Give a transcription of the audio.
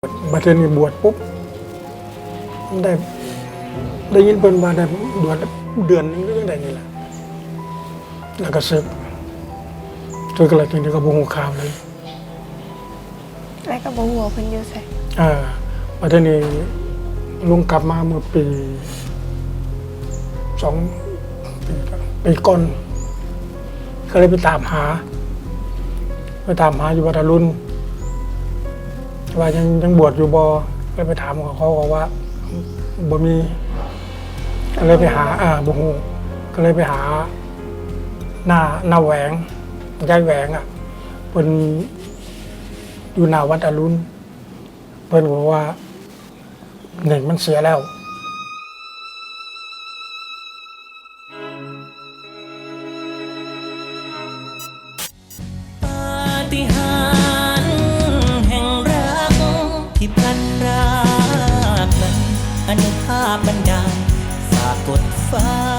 บัดนี้บวชปุ๊บได้ยินเพิ่นว่าได้บวชเดือนนึงหรือจังไดนี่แหละแล้วก็ศึกก็เลยจริงๆก็บ่ฮู้ข่าวเลยแล้วก็บ่ฮู้ว่าเพิ่นอยู่ไสบัดนี้ลุงกลับมาเมื่อปีปีก่อนก็เลยไปตามหาอยู่วัดอรุณว่ายังบวชอยู่บ่ก็ไปถามเขาบอกว่าบ่มีก็เลยไปหาบ่ฮู้ก็เลยไปหาหน้าแหวงยายแหวงเพิ่นอยู่หน้าวัดอรุณเพิ่นบอกว่าเด็กมันเสียแล้วปาฏิหาริย์แห่งรักที่พลันรากนั้นอนุภาพบันดาลฝากกดฟ้า